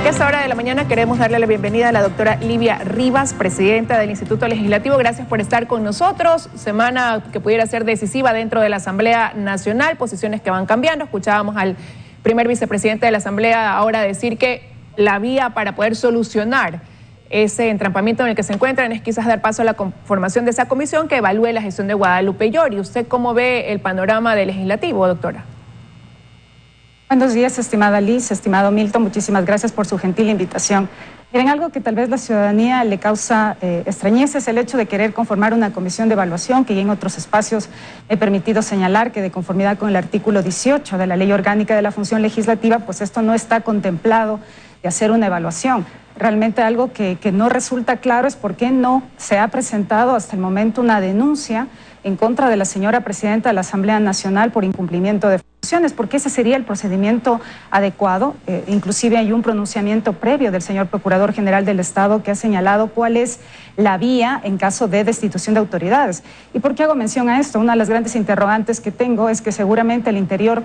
A esta hora de la mañana queremos darle la bienvenida a la doctora Livia Rivas, presidenta del Instituto Legislativo. Gracias por estar con nosotros. Semana que pudiera ser decisiva dentro de la Asamblea Nacional, posiciones que van cambiando. Escuchábamos al primer vicepresidente de la Asamblea ahora decir que la vía para poder solucionar ese entrampamiento en el que se encuentran es quizás dar paso a la conformación de esa comisión que evalúe la gestión de Guadalupe Llori. ¿Usted cómo ve el panorama del legislativo, doctora? Buenos días, estimada Liz, estimado Milton, muchísimas gracias por su gentil invitación. Miren, algo que tal vez la ciudadanía le causa extrañez es el hecho de querer conformar una comisión de evaluación, que ya en otros espacios he permitido señalar que de conformidad con el artículo 18 de la Ley Orgánica de la Función Legislativa, pues esto no está contemplado de hacer una evaluación. Realmente algo que no resulta claro es por qué no se ha presentado hasta el momento una denuncia en contra de la señora presidenta de la Asamblea Nacional por incumplimiento de funciones, porque ese sería el procedimiento adecuado. Inclusive hay un pronunciamiento previo del señor Procurador General del Estado que ha señalado cuál es la vía en caso de destitución de autoridades. ¿Y por qué hago mención a esto? Una de las grandes interrogantes que tengo es que seguramente al interior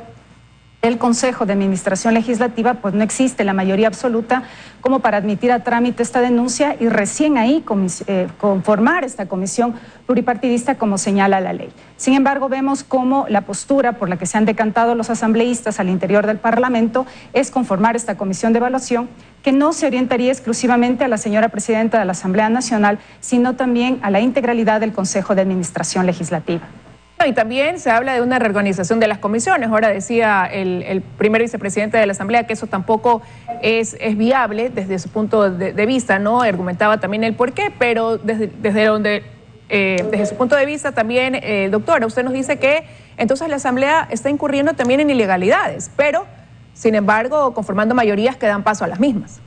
del Consejo de Administración Legislativa pues no existe la mayoría absoluta como para admitir a trámite esta denuncia y recién ahí conformar esta comisión pluripartidista como señala la ley. Sin embargo, vemos cómo la postura por la que se han decantado los asambleístas al interior del Parlamento es conformar esta comisión de evaluación que no se orientaría exclusivamente a la señora presidenta de la Asamblea Nacional, sino también a la integralidad del Consejo de Administración Legislativa. Y también se habla de una reorganización de las comisiones. Ahora decía el primer vicepresidente de la Asamblea que eso tampoco es viable desde su punto de vista, ¿no? Argumentaba también el porqué, pero desde su punto de vista también, doctora, usted nos dice que entonces la Asamblea está incurriendo también en ilegalidades, pero sin embargo conformando mayorías que dan paso a las mismas.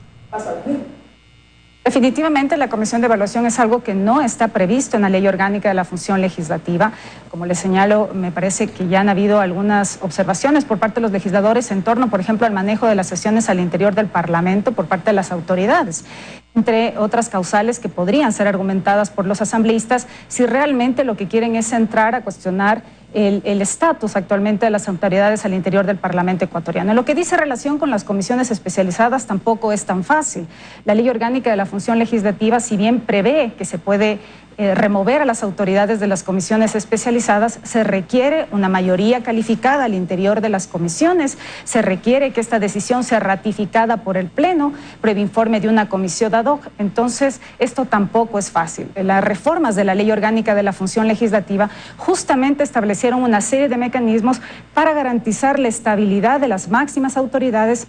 Definitivamente la comisión de evaluación es algo que no está previsto en la Ley Orgánica de la Función Legislativa. Como les señalo, me parece que ya han habido algunas observaciones por parte de los legisladores en torno, por ejemplo, al manejo de las sesiones al interior del Parlamento por parte de las autoridades, entre otras causales que podrían ser argumentadas por los asambleístas si realmente lo que quieren es entrar a cuestionar el estatus actualmente de las autoridades al interior del Parlamento ecuatoriano. En lo que dice relación con las comisiones especializadas tampoco es tan fácil. La Ley Orgánica de la Función Legislativa, si bien prevé que se puede remover a las autoridades de las comisiones especializadas, se requiere una mayoría calificada al interior de las comisiones, se requiere que esta decisión sea ratificada por el Pleno, previo informe de una comisión ad hoc. Entonces, esto tampoco es fácil. Las reformas de la Ley Orgánica de la Función Legislativa justamente establecieron una serie de mecanismos para garantizar la estabilidad de las máximas autoridades,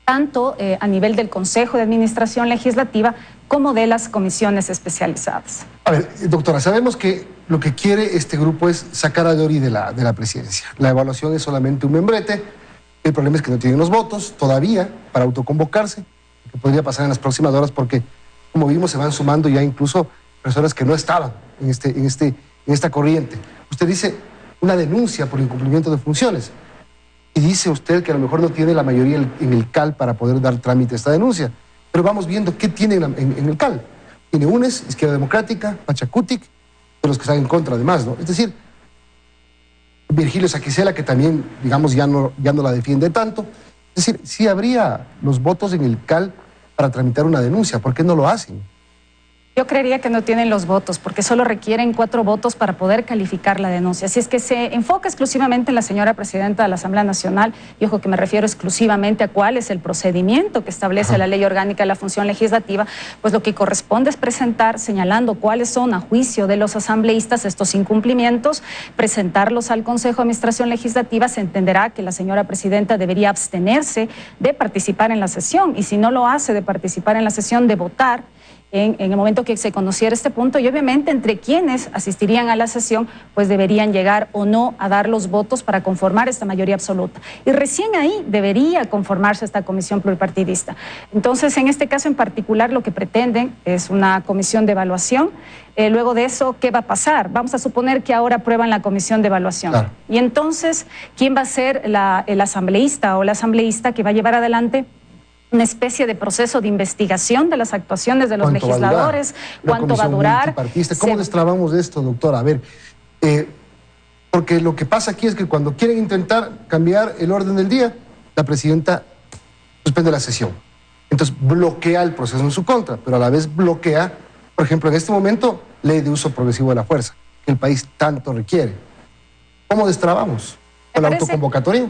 tanto a nivel del Consejo de Administración Legislativa como de las comisiones especializadas. A ver, doctora, sabemos que lo que quiere este grupo es sacar a Llori de la presidencia. La evaluación es solamente un membrete. El problema es que no tienen los votos todavía para autoconvocarse, que podría pasar en las próximas horas porque, como vimos, se van sumando ya incluso personas que no estaban en esta corriente. Usted dice una denuncia por incumplimiento de funciones. Y dice usted que a lo mejor no tiene la mayoría en el CAL para poder dar trámite a esta denuncia. Pero vamos viendo qué tiene en el CAL. Tiene UNES, Izquierda Democrática, Pachacutic, de los que están en contra además, ¿no? Es decir, Virgilio Saquicela, que también, digamos, ya no la defiende tanto. Es decir, sí habría los votos en el CAL para tramitar una denuncia. ¿Por qué no lo hacen? Yo creería que no tienen los votos, porque solo requieren 4 votos para poder calificar la denuncia. Si es que se enfoca exclusivamente en la señora presidenta de la Asamblea Nacional, y ojo que me refiero exclusivamente a cuál es el procedimiento que establece la Ley Orgánica de la Función Legislativa, pues lo que corresponde es presentar, señalando cuáles son a juicio de los asambleístas estos incumplimientos, presentarlos al Consejo de Administración Legislativa. Se entenderá que la señora presidenta debería abstenerse de participar en la sesión, y si no lo hace de participar en la sesión, de votar en el momento que se conociera este punto, y obviamente entre quienes asistirían a la sesión pues deberían llegar o no a dar los votos para conformar esta mayoría absoluta. Y recién ahí debería conformarse esta comisión pluripartidista. Entonces, en este caso en particular, lo que pretenden es una comisión de evaluación. Luego de eso, ¿qué va a pasar? Vamos a suponer que ahora aprueban la comisión de evaluación. Claro. Y entonces, ¿quién va a ser el asambleísta o la asambleísta que va a llevar adelante una especie de proceso de investigación de las actuaciones de los legisladores? ¿Cuánto va a durar? ¿Cómo destrabamos esto, doctora? A ver, porque lo que pasa aquí es que cuando quieren intentar cambiar el orden del día, la presidenta suspende la sesión. Entonces bloquea el proceso en su contra, pero a la vez bloquea, por ejemplo, en este momento, ley de uso progresivo de la fuerza, que el país tanto requiere. ¿Cómo destrabamos? ¿Con la autoconvocatoria?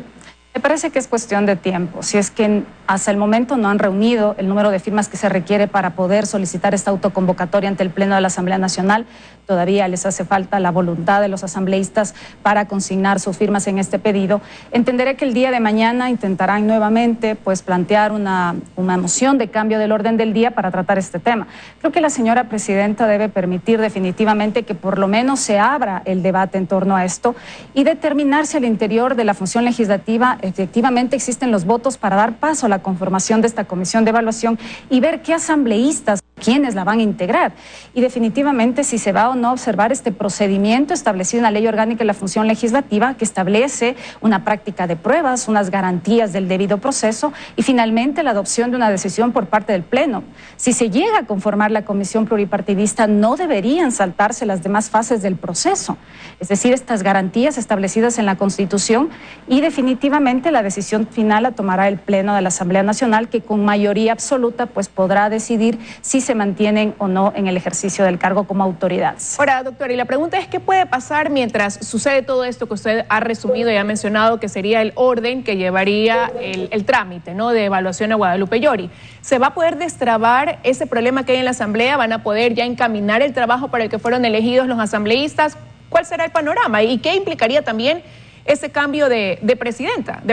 Me parece que es cuestión de tiempo. Si es que hasta el momento no han reunido el número de firmas que se requiere para poder solicitar esta autoconvocatoria ante el Pleno de la Asamblea Nacional, todavía les hace falta la voluntad de los asambleístas para consignar sus firmas en este pedido. Entenderé que el día de mañana intentarán nuevamente plantear una moción de cambio del orden del día para tratar este tema. Creo que la señora presidenta debe permitir definitivamente que por lo menos se abra el debate en torno a esto y determinar si al interior de la función legislativa efectivamente existen los votos para dar paso a la conformación de esta comisión de evaluación y ver qué asambleístas, quiénes la van a integrar. Y definitivamente si se va o no a observar este procedimiento establecido en la Ley Orgánica de la Función Legislativa, que establece una práctica de pruebas, unas garantías del debido proceso y finalmente la adopción de una decisión por parte del Pleno. Si se llega a conformar la comisión pluripartidista, no deberían saltarse las demás fases del proceso. Es decir, estas garantías establecidas en la Constitución y definitivamente la decisión final la tomará el Pleno de la Asamblea Nacional, que con mayoría absoluta podrá decidir si se mantienen o no en el ejercicio del cargo como autoridades. Ahora, doctora, y la pregunta es, ¿qué puede pasar mientras sucede todo esto que usted ha resumido y ha mencionado que sería el orden que llevaría el trámite, ¿no?, de evaluación a Guadalupe Llori? ¿Se va a poder destrabar ese problema que hay en la Asamblea? ¿Van a poder ya encaminar el trabajo para el que fueron elegidos los asambleístas? ¿Cuál será el panorama? ¿Y qué implicaría también ese cambio de presidencia?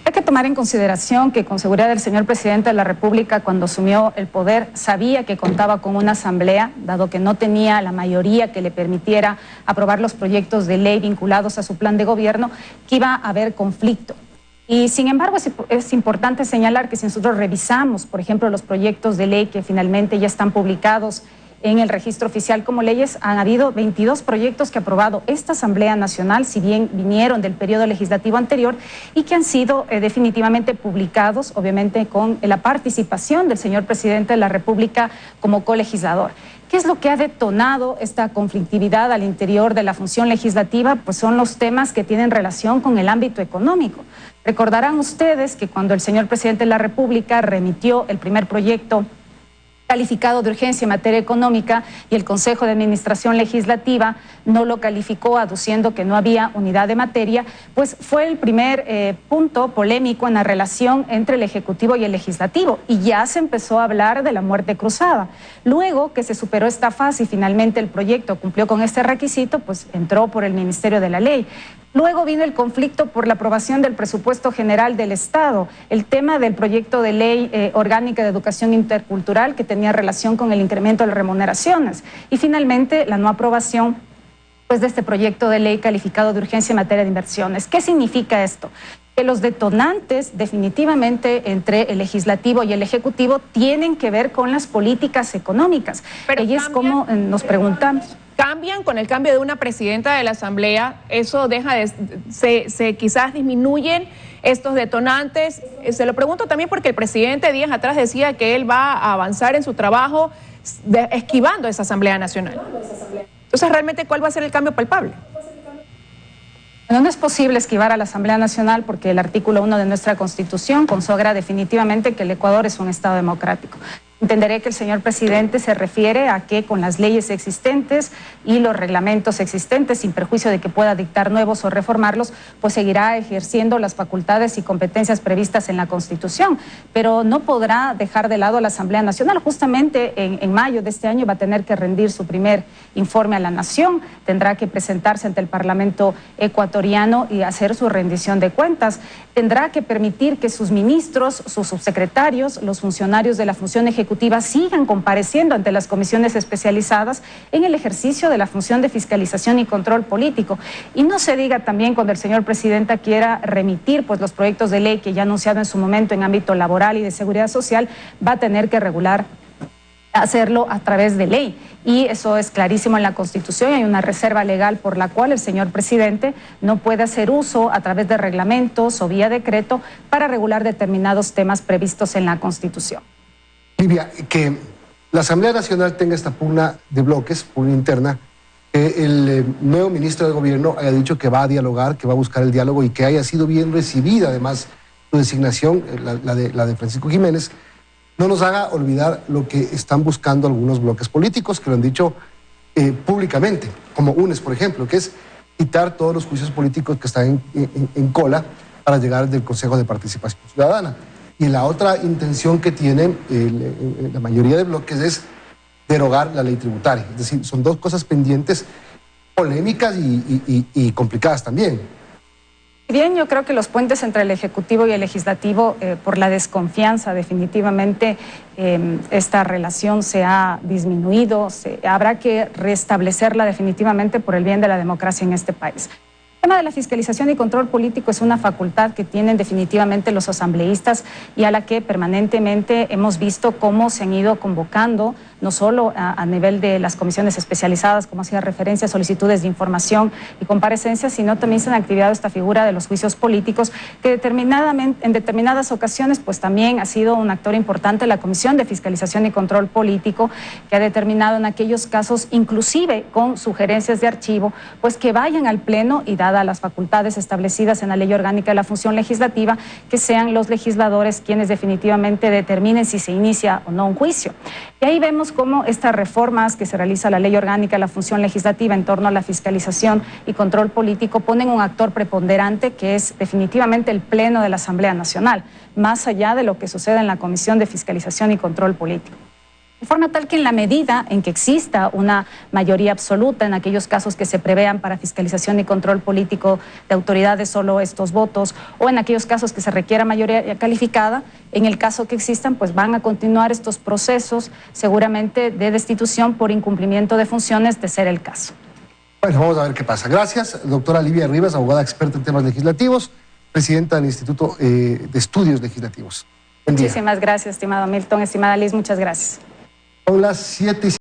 Hay que tomar en consideración que con seguridad el señor presidente de la República, cuando asumió el poder, sabía que contaba con una asamblea, dado que no tenía la mayoría que le permitiera aprobar los proyectos de ley vinculados a su plan de gobierno, que iba a haber conflicto. Y sin embargo es importante señalar que si nosotros revisamos, por ejemplo, los proyectos de ley que finalmente ya están publicados en el registro oficial como leyes, han habido 22 proyectos que ha aprobado esta Asamblea Nacional, si bien vinieron del periodo legislativo anterior y que han sido definitivamente publicados, obviamente con la participación del señor presidente de la República como colegislador. ¿Qué es lo que ha detonado esta conflictividad al interior de la función legislativa? Pues son los temas que tienen relación con el ámbito económico. Recordarán ustedes que cuando el señor presidente de la República remitió el primer proyecto calificado de urgencia en materia económica y el Consejo de Administración Legislativa no lo calificó aduciendo que no había unidad de materia, pues fue el primer punto polémico en la relación entre el Ejecutivo y el Legislativo y ya se empezó a hablar de la muerte cruzada. Luego que se superó esta fase y finalmente el proyecto cumplió con este requisito, pues entró por el Ministerio de la Ley. Luego vino el conflicto por la aprobación del presupuesto general del Estado, el tema del proyecto de ley orgánica de educación intercultural que tenía relación con el incremento de las remuneraciones y finalmente la no aprobación de este proyecto de ley calificado de urgencia en materia de inversiones. ¿Qué significa esto? Que los detonantes definitivamente entre el Legislativo y el Ejecutivo tienen que ver con las políticas económicas. Pero y es como nos preguntamos. ¿Cambian con el cambio de una presidenta de la Asamblea? ¿Eso deja de, quizás disminuyen estos detonantes? Se lo pregunto también porque el presidente días atrás decía que él va a avanzar en su trabajo esquivando esa Asamblea Nacional. Entonces, ¿realmente cuál va a ser el cambio palpable? No es posible esquivar a la Asamblea Nacional porque el artículo 1 de nuestra Constitución consagra definitivamente que el Ecuador es un Estado democrático. Entenderé que el señor presidente se refiere a que con las leyes existentes y los reglamentos existentes, sin perjuicio de que pueda dictar nuevos o reformarlos, pues seguirá ejerciendo las facultades y competencias previstas en la Constitución, pero no podrá dejar de lado a la Asamblea Nacional. Justamente en mayo de este año va a tener que rendir su primer informe a la Nación, tendrá que presentarse ante el Parlamento ecuatoriano y hacer su rendición de cuentas. Tendrá que permitir que sus ministros, sus subsecretarios, los funcionarios de la función ejecutiva sigan compareciendo ante las comisiones especializadas en el ejercicio de la función de fiscalización y control político. Y no se diga también cuando el señor presidente quiera remitir los proyectos de ley que ya ha anunciado en su momento en ámbito laboral y de seguridad social, va a tener que hacerlo a través de ley. Y eso es clarísimo en la Constitución. Hay una reserva legal por la cual el señor presidente no puede hacer uso a través de reglamentos o vía decreto para regular determinados temas previstos en la Constitución. Livia, que la Asamblea Nacional tenga esta pugna de bloques, pugna interna, que el nuevo ministro del Gobierno haya dicho que va a dialogar, que va a buscar el diálogo y que haya sido bien recibida además su designación, la de Francisco Jiménez, no nos haga olvidar lo que están buscando algunos bloques políticos que lo han dicho públicamente, como UNES, por ejemplo, que es quitar todos los juicios políticos que están en cola para llegar del Consejo de Participación Ciudadana. Y la otra intención que tiene la mayoría de bloques es derogar la ley tributaria. Es decir, son dos cosas pendientes, polémicas y complicadas también. Bien, yo creo que los puentes entre el Ejecutivo y el Legislativo, por la desconfianza, definitivamente esta relación se ha disminuido, habrá que restablecerla definitivamente por el bien de la democracia en este país. El tema de la fiscalización y control político es una facultad que tienen definitivamente los asambleístas y a la que permanentemente hemos visto cómo se han ido convocando, no solo a nivel de las comisiones especializadas, como hacía referencia, solicitudes de información y comparecencias, sino también se han activado esta figura de los juicios políticos, que en determinadas ocasiones pues también ha sido un actor importante la Comisión de Fiscalización y Control Político, que ha determinado en aquellos casos, inclusive con sugerencias de archivo, pues que vayan al Pleno y dadas las facultades establecidas en la Ley Orgánica de la Función Legislativa, que sean los legisladores quienes definitivamente determinen si se inicia o no un juicio. Y ahí vemos cómo estas reformas que se realiza a la Ley Orgánica de la Función Legislativa en torno a la fiscalización y control político ponen un actor preponderante que es definitivamente el Pleno de la Asamblea Nacional, más allá de lo que sucede en la Comisión de Fiscalización y Control Político. De forma tal que en la medida en que exista una mayoría absoluta en aquellos casos que se prevean para fiscalización y control político de autoridades solo estos votos, o en aquellos casos que se requiera mayoría calificada, en el caso que existan, pues van a continuar estos procesos seguramente de destitución por incumplimiento de funciones, de ser el caso. Bueno, vamos a ver qué pasa. Gracias, doctora Livia Rivas, abogada experta en temas legislativos, presidenta del Instituto de Estudios Legislativos. Muchísimas gracias, estimado Milton, estimada Liz, muchas gracias. Son las 7:50.